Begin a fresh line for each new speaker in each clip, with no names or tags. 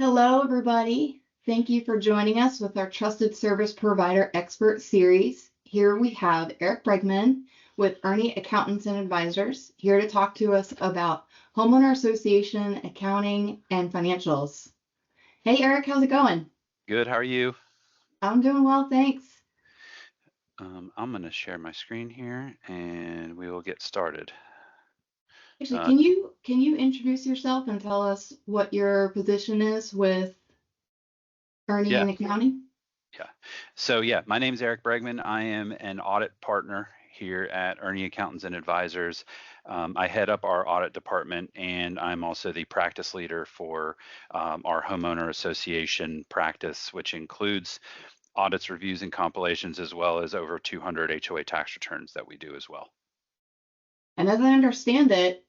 Hello, everybody. Thank you for joining us with our Trusted Service Provider Expert Series. Here we have Eric Bregman with Earney Accountants and Advisors here to talk to us about homeowner association, accounting, and financials. Hey, Eric, how's it going?
Good, how are you?
I'm doing well, thanks.
I'm going to share my screen here and we will get started.
Actually,
Uh,
can you introduce yourself and tell us what your position is with Earney
yeah,
and Accounting?
yeah. My name is Eric Bregman. I am an audit partner here at Earney Accountants and Advisors. I head up our audit department and I'm also the practice leader for our homeowner association practice, which includes audits, reviews, and compilations, as well as over 200 HOA tax returns that we do as well.
And as I understand it,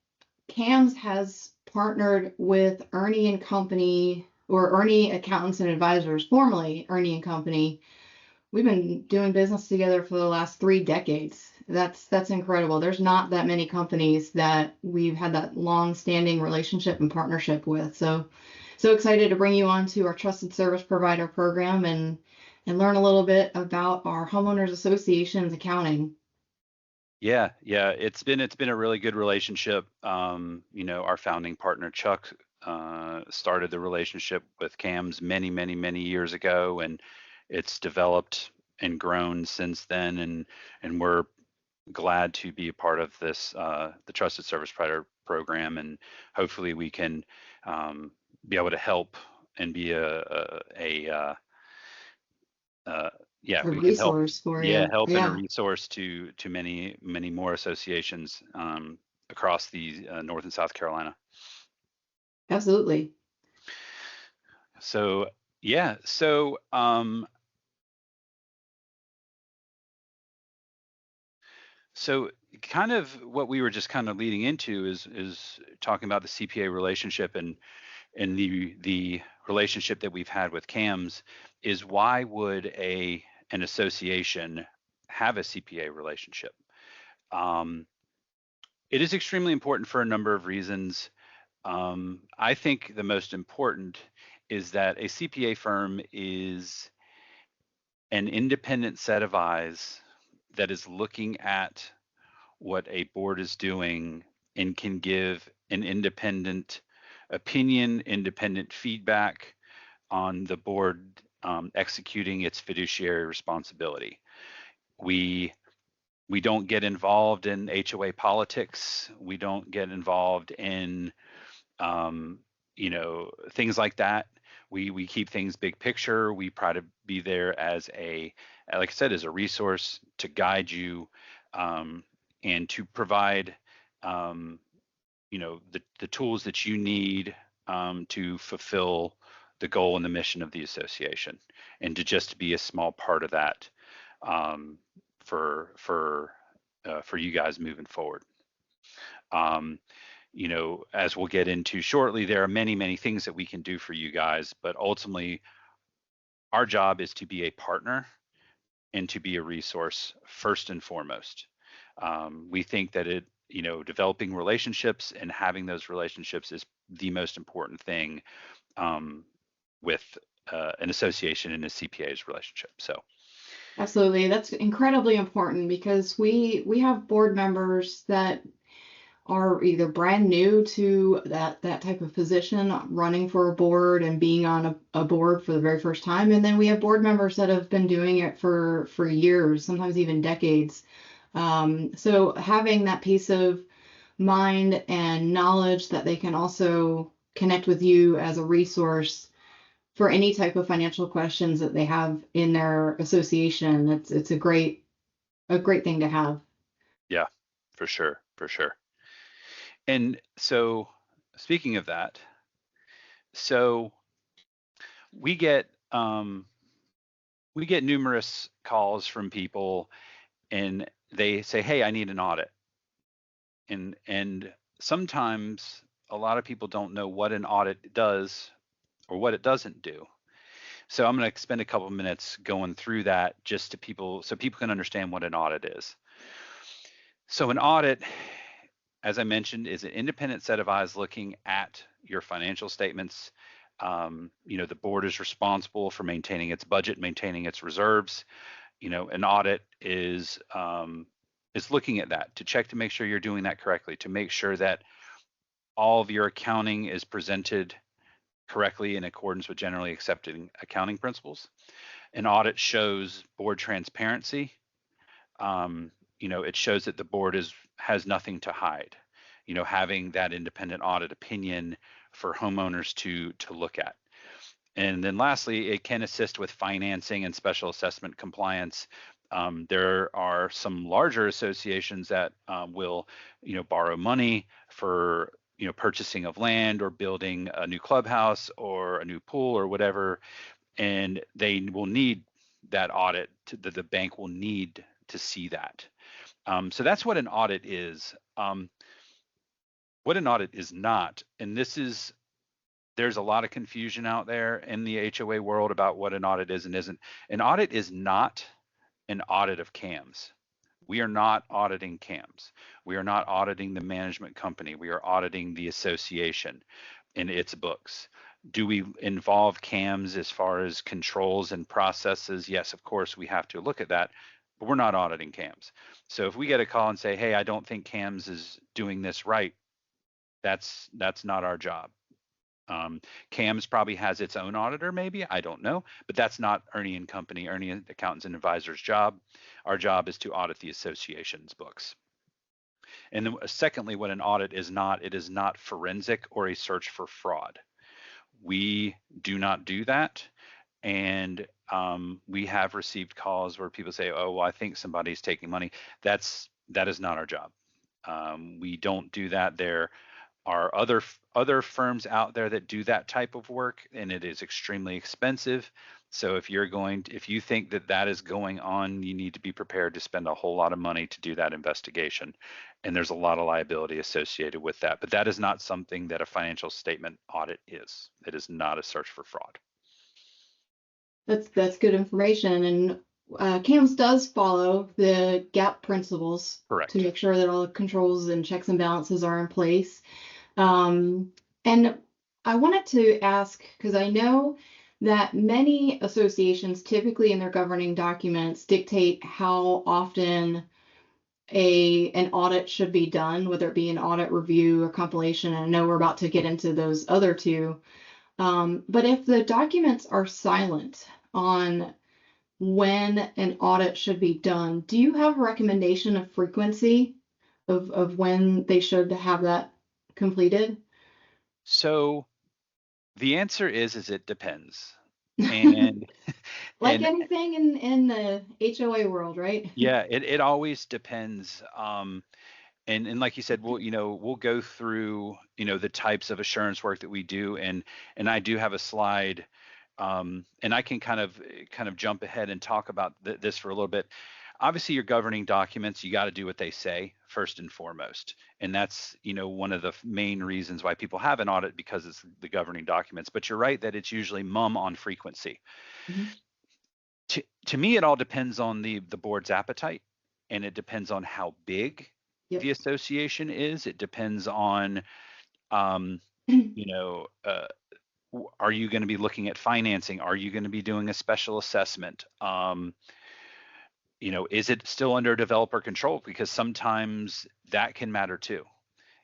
CAMS has partnered with Earney and Company or Earney Accountants and Advisors, formerly Earney and Company. We've been doing business together for the last 3 decades. That's incredible. There's not that many companies that we've had that long-standing relationship and partnership with. So excited to bring you on to our Trusted Service Provider program and learn a little bit about our homeowners associations accounting.
Yeah, it's been a really good relationship. Our founding partner Chuck started the relationship with CAMS many years ago, and it's developed and grown since then. And we're glad to be a part of this the Trusted Service Provider program, and hopefully we can be able to help and be
A
we can help.
resource for
Yeah,
you.
help and a
Yeah,
resource to many more associations across the North and South Carolina.
absolutely.
So yeah, so kind of what we were just kind of leading into is talking about the CPA relationship and the relationship that we've had with CAMS. Is why would an association have a CPA relationship? Um, It is extremely important for a number of reasons. I think the most important is that a CPA firm is an independent set of eyes that is looking at what a board is doing and can give an independent opinion, independent feedback on the board executing its fiduciary responsibility. We we don't get involved in HOA politics. We don't get involved in things like that. We keep things big picture. We try to be there as like I said, as a resource to guide you and to provide the tools that you need to fulfill the goal and the mission of the association, and to just be a small part of that um, for you guys moving forward. Um, as we'll get into shortly, there are many things that we can do for you guys, but ultimately, our job is to be a partner and to be a resource first and foremost. We think that developing relationships and having those relationships is the most important thing with an association and a CPA's relationship. So,
Absolutely. That's incredibly important because we have board members that are either brand new to that type of position, running for a board and being on a board for the very first time. And then we have board members that have been doing it for years, sometimes even decades. So having that peace of mind and knowledge that they can also connect with you as a resource for any type of financial questions that they have in their association. It's a great thing to have.
yeah, for sure. And so, speaking of that, so we get um, we get numerous calls from people, and they say, "Hey, I need an audit," and sometimes a lot of people don't know what an audit does or what it doesn't do. So I'm going to spend a couple of minutes going through that just to people so people can understand what an audit is. So an audit, as I mentioned, is an independent set of eyes looking at your financial statements The board is responsible for maintaining its budget, maintaining its reserves. An audit is looking at that to check to make sure you're doing that correctly, to make sure that all of your accounting is presented correctly in accordance with generally accepted accounting principles. An audit shows board transparency. It shows that the board has nothing to hide. Having that independent audit opinion for homeowners to look at. And then lastly, it can assist with financing and special assessment compliance. There are some larger associations that will, borrow money for, purchasing of land or building a new clubhouse or a new pool or whatever, and they will need that audit. The bank will need to see that. So that's what an audit is. What an audit is not, and there's a lot of confusion out there in the HOA world about what an audit is and isn't. An audit is not an audit of CAMS. We are not auditing CAMS. We are not auditing the management company. We are auditing the association in its books. Do we involve CAMS as far as controls and processes? Yes, of course, we have to look at that, but we're not auditing CAMS. So if we get a call and say, hey, I don't think CAMS is doing this right, that's not our job. CAMS probably has its own auditor, maybe, I don't know, but that's not Earney and Company, Earney Accountants and Advisors' job. Our job is to audit the association's books. And then secondly, what an audit is not, it is not forensic or a search for fraud. We do not do that. And we have received calls where people say, oh, well, I think somebody's taking money. That is not our job. We don't do that. There are other firms out there that do that type of work, and it is extremely expensive. So if you think that is going on, you need to be prepared to spend a whole lot of money to do that investigation. And there's a lot of liability associated with that. But that is not something that a financial statement audit is. It is not a search for fraud.
That's good information. And CAMS does follow the GAAP principles.
Correct.
To make sure that all the controls and checks and balances are in place. And I wanted to ask, because I know that many associations typically in their governing documents dictate how often an audit should be done, whether it be an audit review or compilation. And I know we're about to get into those other two. But if the documents are silent on when an audit should be done, do you have a recommendation of frequency of when they should have that completed?
So the answer is it depends. And
like anything in the HOA world, right?
Yeah, it always depends. And like you said, we'll go through, the types of assurance work that we do. And I do have a slide, and I can kind of jump ahead and talk about this for a little bit. Obviously, your governing documents, you got to do what they say first and foremost. And that's, one of the main reasons why people have an audit, because it's the governing documents. But you're right that it's usually mum on frequency. Mm-hmm. To me, it all depends on the board's appetite, and it depends on how big the association is. It depends on, are you going to be looking at financing? Are you going to be doing a special assessment? Is it still under developer control? Because sometimes that can matter too.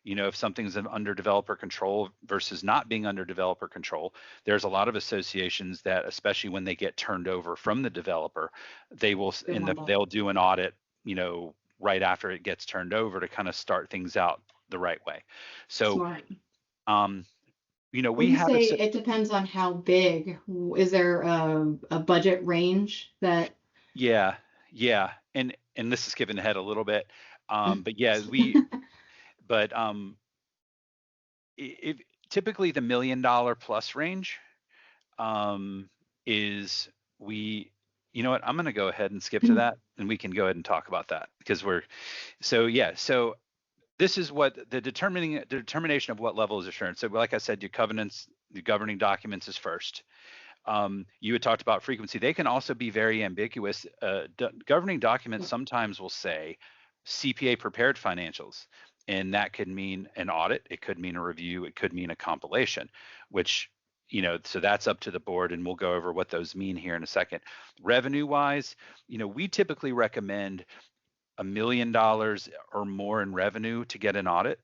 If something's under developer control versus not being under developer control, there's a lot of associations that, especially when they get turned over from the developer, they'll do an audit, right after it gets turned over to kind of start things out the right way. So,
smart.
We have
it depends on how big. Is there a budget range that?
Yeah. And this is skipping ahead a little bit. But yeah, but typically the $1 million plus range is you know what, I'm going to go ahead and skip to that, and we can go ahead and talk about that, because so this is what the determination of what level is assurance. So like I said, your covenants, the governing documents is first. You had talked about frequency. They can also be very ambiguous. Governing documents sometimes will say CPA prepared financials, and that could mean an audit. It could mean a review. It could mean a compilation, which, so that's up to the board, and we'll go over what those mean here in a second. Revenue wise, we typically recommend $1 million or more in revenue to get an audit,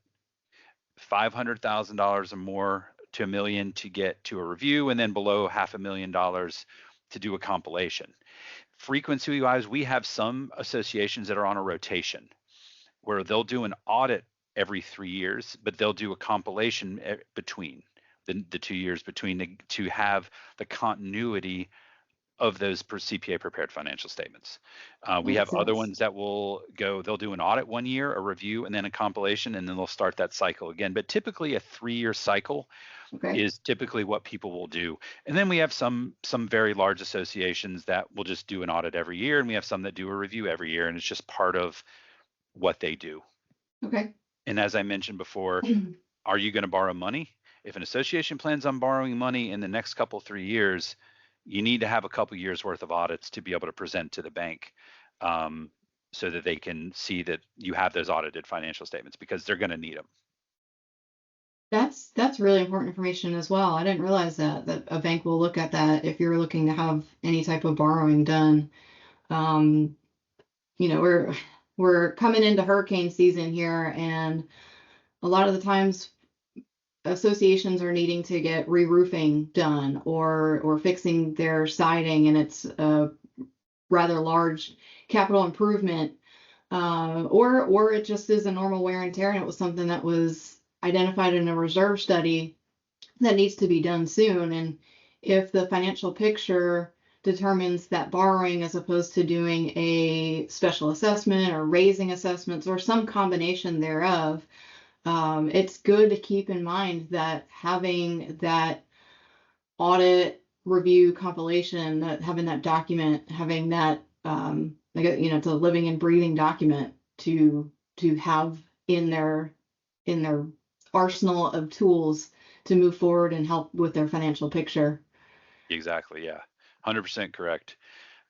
$500,000 or more to $1 million to get to a review, and then below $500,000 to do a compilation. Frequency wise, we have some associations that are on a rotation where they'll do an audit every 3 years, but they'll do a compilation between the 2 years between to have the continuity of those per CPA prepared financial statements. We
Makes
have other
sense.
ones that they'll do an audit 1 year, a review, and then a compilation, and then they'll start that cycle again. But typically a 3-year cycle
Okay.
is typically what people will do. And then we have some very large associations that will just do an audit every year, and we have some that do a review every year, and it's just part of what they do.
Okay.
And as I mentioned before, are you going to borrow money? If an association plans on borrowing money in the next 3 years, you need to have a couple years worth of audits to be able to present to the bank, so that they can see that you have those audited financial statements, because they're going to need them.
That's really important information as well. I didn't realize that a bank will look at that if you're looking to have any type of borrowing done. Um, we're coming into hurricane season here, and a lot of the times associations are needing to get re-roofing done or fixing their siding, and it's a rather large capital improvement, or it just is a normal wear and tear, and it was something that was identified in a reserve study that needs to be done soon. And if the financial picture determines that borrowing, as opposed to doing a special assessment or raising assessments or some combination thereof, it's good to keep in mind that having that audit review compilation, that having that document, having that, it's a living and breathing document to have in their arsenal of tools to move forward and help with their financial picture.
Exactly. Yeah. 100% correct.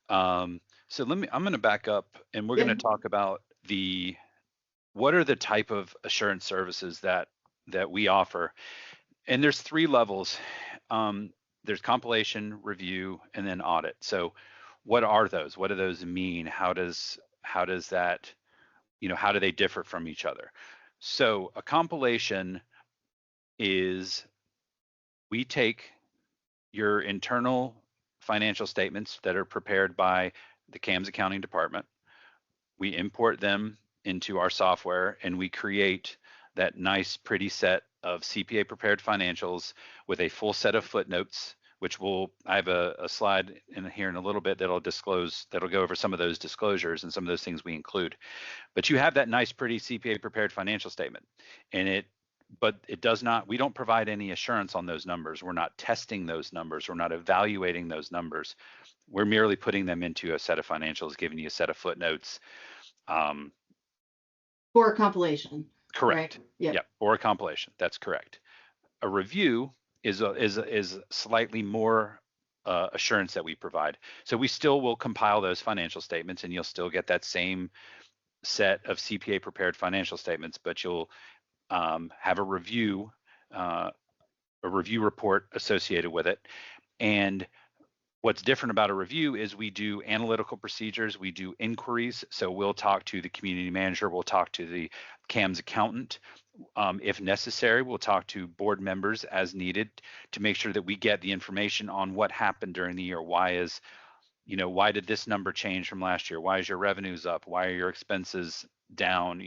So I'm going to back up, and we're going
Yeah.
to talk about what are the type of assurance services that we offer. And there's 3 levels. There's compilation, review, and then audit. So what are those? What do those mean? How does that, how do they differ from each other? So a compilation is, we take your internal financial statements that are prepared by the CAMS accounting department. We import them into our software, and we create that nice, pretty set of CPA prepared financials with a full set of footnotes, which I have a slide in here in a little bit that'll go over some of those disclosures and some of those things we include. But you have that nice, pretty CPA prepared financial statement, but it does not, we don't provide any assurance on those numbers. We're not testing those numbers. We're not evaluating those numbers. We're merely putting them into a set of financials, giving you a set of footnotes.
For a compilation.
Correct.
Right? Yep.
Yep. Or a compilation. That's correct. A review is slightly more assurance that we provide. So we still will compile those financial statements, and you'll still get that same set of CPA prepared financial statements, but you'll have a review report associated with it. And what's different about a review is we do analytical procedures, we do inquiries. So we'll talk to the community manager, we'll talk to the CAMS accountant. If necessary, we'll talk to board members as needed to make sure that we get the information on what happened during the year. Why did this number change from last year? Why is your revenues up? Why are your expenses down?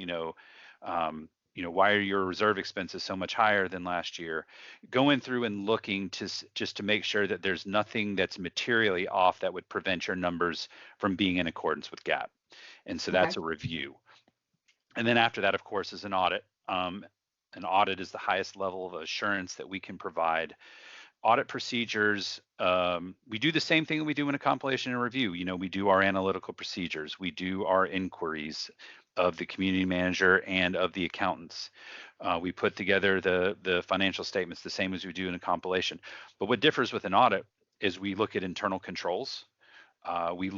Why are your reserve expenses so much higher than last year? Going through and looking just to make sure that there's nothing that's materially off that would prevent your numbers from being in accordance with GAAP. And so that's a review. And then after that, of course, is an audit. An audit is the highest level of assurance that we can provide. Audit procedures, we do the same thing we do in a compilation and review. We do our analytical procedures. We do our inquiries of the community manager and of the accountants. We put together the financial statements the same as we do in a compilation. But what differs with an audit is we look at internal controls. We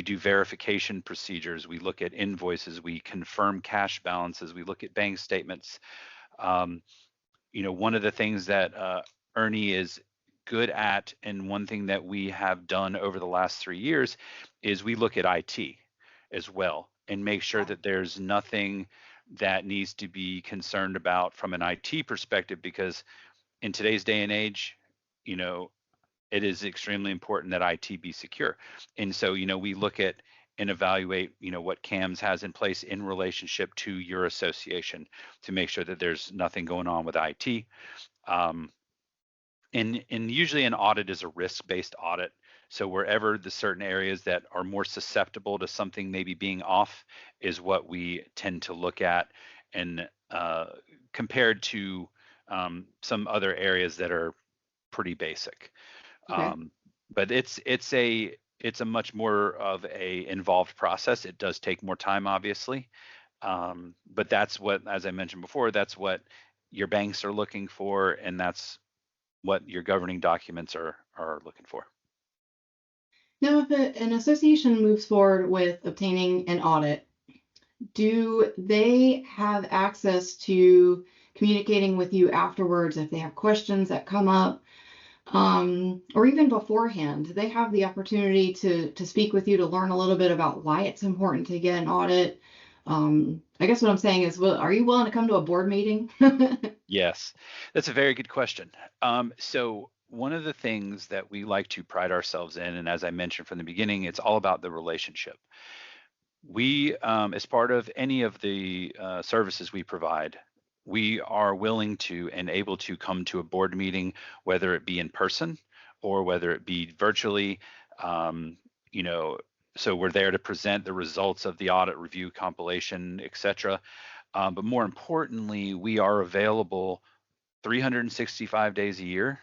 do verification procedures. We look at invoices. We confirm cash balances. We look at bank statements. One of the things that Earney is good at, and one thing that we have done over the last 3 years, is we look at IT as well and make sure
Yeah.
that there's nothing that needs to be concerned about from an IT perspective, because in today's day and age, you know, it is extremely important that IT be secure. And so, we look at and evaluate, what CAMS has in place in relationship to your association to make sure that there's nothing going on with IT. Um, and usually an audit is a risk-based audit. So wherever the certain areas that are more susceptible to something maybe being off is what we tend to look at, and compared to some other areas that are pretty basic.
Okay.
But it's a much more of a involved process. It does take more time, obviously. But that's what, as I mentioned before, that's what your banks are looking for, and that's what your governing documents are looking for.
Now, if an association moves forward with obtaining an audit, do they have access to communicating with you afterwards if they have questions that come up, or even beforehand? Do they have the opportunity to speak with you to learn a little bit about why it's important to get an audit? I guess what I'm saying is, are you willing to come to a board meeting?
Yes, that's a very good question. So one of the things that we like to pride ourselves in, and as I mentioned from the beginning, it's all about the relationship. We, as part of any of the services we provide, we are willing to and able to come to a board meeting, whether it be in person or whether it be virtually. Um, you know, so we're there to present the results of the audit review compilation, et cetera. But more importantly, we are available 365 days a year.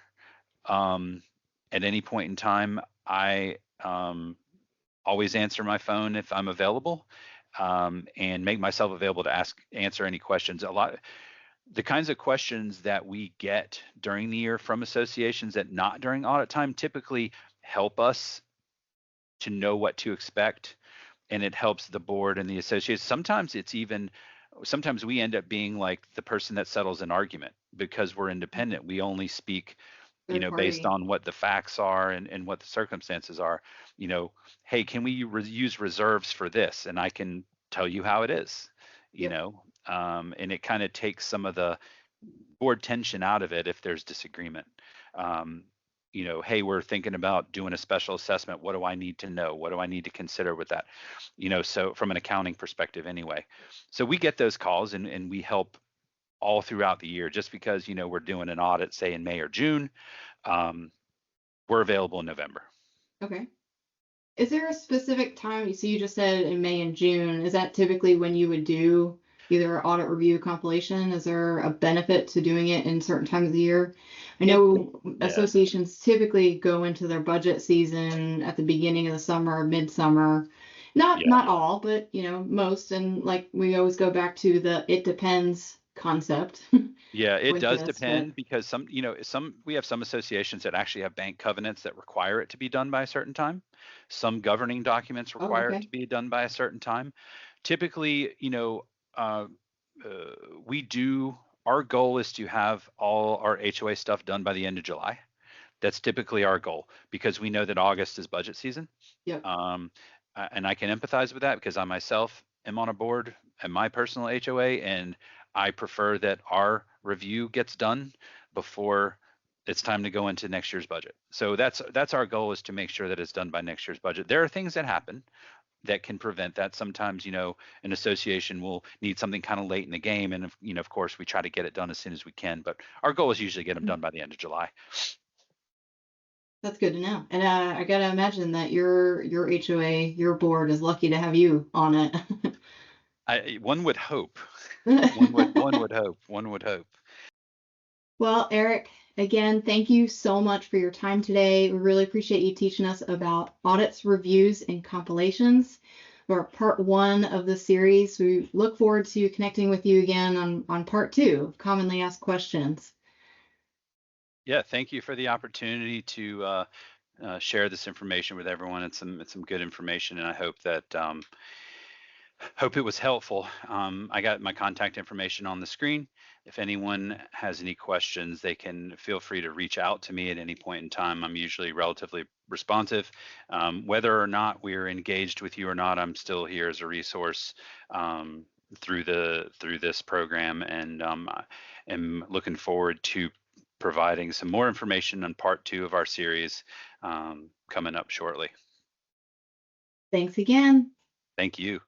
Um, at any point in time, I always answer my phone if I'm available, and make myself available to answer any questions. The kinds of questions that we get during the year from associations that not during audit time typically help us to know what to expect, and it helps the board and the associates. Sometimes we end up being like the person that settles an argument because we're independent. We only speak,
Third
based
party.
on what the facts are and what the circumstances are. Hey, can we use reserves for this? And I can tell you how it is,
Yep.
and it kind of takes some of the board tension out of it if there's disagreement. Um, hey, we're thinking about doing a special assessment. What do I need to know? What do I need to consider with that? So from an accounting perspective anyway. So we get those calls, and we help all throughout the year. Just because, we're doing an audit, say in May or June, um, we're available in November.
Okay. Is there a specific time? So you just said in May and June. Is that typically when you would do either audit review compilation? Is there a benefit to doing it in certain times of the year? I
It,
know
yeah,
associations typically go into their budget season at the beginning of the summer, midsummer.
yeah.
Not all, but most. And like we always go back to the it depends concept
Yeah, it
with
does
this, but
depend, because we have some associations that actually have bank covenants that require it to be done by a certain time. Some governing documents
oh,
require it
okay.
to be done by a certain time. Typically, uh, we do. Our goal is to have all our HOA stuff done by the end of July. That's typically our goal, because we know that August is budget season.
Yep.
Um, and I can empathize with that because I myself am on a board and my personal HOA, and I prefer that our review gets done before it's time to go into next year's budget. So that's our goal, is to make sure that it's done by next year's budget. There are things that happen that can prevent that. Sometimes, an association will need something kind of late in the game, and of course, we try to get it done as soon as we can. But our goal is usually get them done by the end of July.
That's good to know. And I gotta imagine that your HOA, your board is lucky to have you on it.
One would hope. One would hope. One would hope.
Well, Eric, again, thank you so much for your time today. We really appreciate you teaching us about audits, reviews, and compilations. For part one of the series, we look forward to connecting with you again on part two of commonly asked questions.
Yeah, thank you for the opportunity to share this information with everyone. It's some good information, and I hope that Hope it was helpful. I got my contact information on the screen. If anyone has any questions, they can feel free to reach out to me at any point in time. I'm usually relatively responsive. Whether or not we're engaged with you or not, I'm still here as a resource through this program, and I am looking forward to providing some more information on part 2 of our series coming up shortly.
Thanks again.
Thank you.